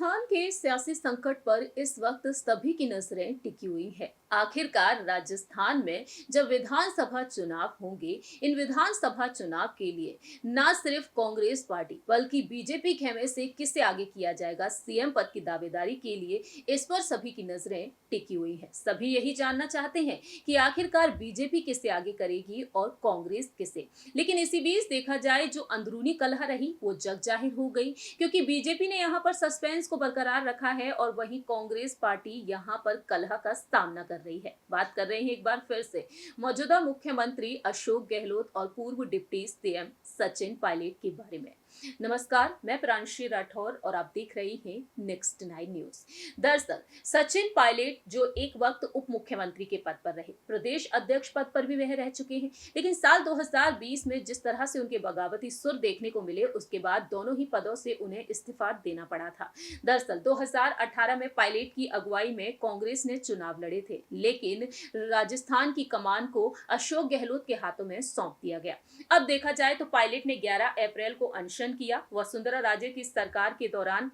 राजस्थान के सियासी संकट पर इस वक्त सभी की नजरें टिकी हुई है। आखिरकार राजस्थान में जब विधानसभा चुनाव होंगे, इन विधानसभा चुनाव के लिए न सिर्फ कांग्रेस पार्टी बल्कि बीजेपी खेमे से किसे आगे किया जाएगा सीएम पद की दावेदारी के लिए, इस पर सभी की नजरें टिकी हुई हैं। सभी यही जानना चाहते हैं कि आखिरकार बीजेपी किसे आगे करेगी और कांग्रेस किसे। लेकिन इसी बीच देखा जाए जो अंदरूनी कलह रही वो जग जाहिर हो गई, क्योंकि बीजेपी ने यहां पर सस्पेंस को बरकरार रखा है और वहीं कांग्रेस पार्टी यहां पर कलह का सामना कर रही है। बात कर रहे हैं एक बार फिर से मौजूदा मुख्यमंत्री अशोक गहलोत और पूर्व डिप्टी सीएम सचिन पायलट के बारे में। नमस्कार, मैं प्रांशी राठौर और आप देख रहे हैं नेक्स्ट 9 न्यूज। दरअसल सचिन पायलट जो एक वक्त उप मुख्यमंत्री के पद पर रहे, प्रदेश अध्यक्ष पद पर भी वह रह चुके हैं, लेकिन साल 2020 में जिस तरह से उनके बगावती सुर देखने को मिले, उसके बाद दोनों ही पदों से उन्हें इस्तीफा देना पड़ा था। दरअसल 2018 में पायलट की अगुवाई में कांग्रेस ने चुनाव लड़े थे, लेकिन राजस्थान की कमान को अशोक गहलोत के हाथों में सौंप दिया गया। अब देखा जाए तो पायलट ने 11 अप्रैल को अनशन किया। वसुंधरा राजे की सरकार के दौरान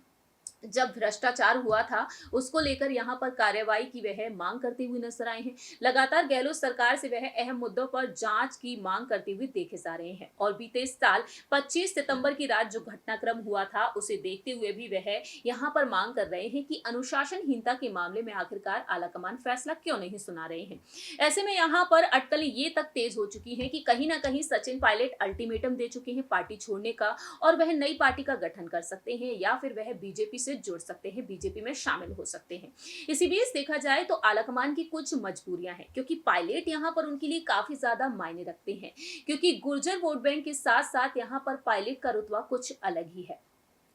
जब भ्रष्टाचार हुआ था, उसको लेकर यहां पर कार्रवाई की वह मांग करते हुए नजर आए हैं। लगातार गहलोत सरकार से वह अहम मुद्दों पर जांच की मांग करते हुए देखे जा रहे हैं और बीते साल 25 सितंबर की रात जो घटनाक्रम हुआ था, उसे देखते हुए भी वह यहां पर मांग कर रहे हैं कि अनुशासनहीनता के मामले में आखिरकार आलाकमान फैसला क्यों नहीं सुना रहे हैं। ऐसे में यहां पर अटकलें ये तक तेज हो चुकी हैं कि कहीं ना कहीं सचिन पायलट अल्टीमेटम दे चुके हैं पार्टी छोड़ने का, और वह नई पार्टी का गठन कर सकते हैं या फिर वह बीजेपी से जुड़ सकते हैं, बीजेपी में शामिल हो सकते हैं। इसी बीच देखा जाए तो आलाकमान की कुछ मजबूरियां हैं, क्योंकि पायलट यहां पर उनके लिए काफी ज्यादा मायने रखते हैं, क्योंकि गुर्जर वोट बैंक के साथ साथ यहां पर पायलट का रुतबा कुछ अलग ही है।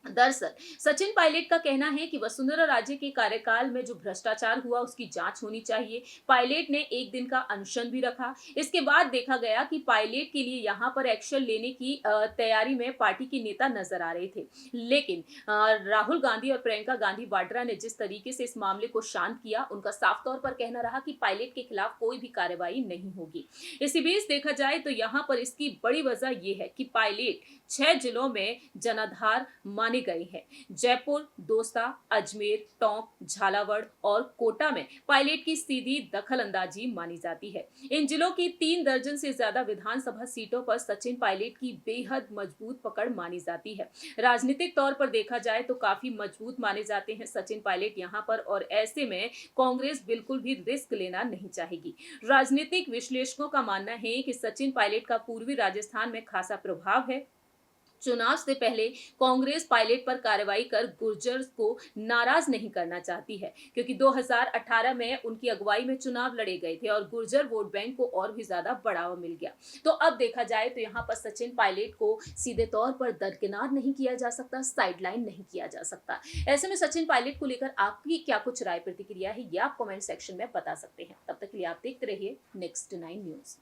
दरअसल सचिन पायलट का कहना है कि वसुंधरा राजे के कार्यकाल में जो भ्रष्टाचार हुआ उसकी जांच होनी चाहिए। पायलट ने एक दिन का अनशन भी रखा। इसके बाद देखा गया कि पायलट के लिए यहां पर एक्शन लेने की तैयारी में पार्टी के नेता नजर आ रहे थे, लेकिन राहुल गांधी और प्रियंका गांधी वाड्रा ने जिस तरीके से इस मामले को शांत किया, उनका साफ तौर पर कहना रहा कि पायलट के खिलाफ कोई भी कार्रवाई नहीं होगी। इसी बीच देखा जाए तो यहां पर इसकी बड़ी वजह यह है कि पायलट 6 जिलों में जनाधार माने गए हैं। जयपुर, दौसा, अजमेर, टोंक, झालावाड़ और कोटा में पायलट की सीधी दखल अंदाजी मानी जाती है। इन जिलों की 3 दर्जन से ज्यादा विधानसभा सीटों पर सचिन पायलट की बेहद मजबूत पकड़ मानी जाती है। राजनीतिक तौर पर देखा जाए तो काफी मजबूत माने जाते हैं सचिन पायलट यहां पर, और ऐसे में कांग्रेस बिल्कुल भी रिस्क लेना नहीं चाहेगी। राजनीतिक विश्लेषकों का मानना है कि सचिन पायलट का पूर्वी राजस्थान में खासा प्रभाव है। चुनाव से पहले कांग्रेस पायलट पर कार्रवाई कर गुर्जर्स को नाराज नहीं करना चाहती है, क्योंकि 2018 में उनकी अगुवाई में चुनाव लड़े गए थे और गुर्जर वोट बैंक को और भी ज्यादा बढ़ावा मिल गया। तो अब देखा जाए तो यहाँ पर सचिन पायलट को सीधे तौर पर दरकिनार नहीं किया जा सकता, साइडलाइन नहीं किया जा सकता। ऐसे में सचिन पायलट को लेकर आपकी क्या कुछ राय प्रतिक्रिया है, ये आप कमेंट सेक्शन में बता सकते हैं। तब तक के लिए आप देखते रहिए नेक्स्ट 9 न्यूज।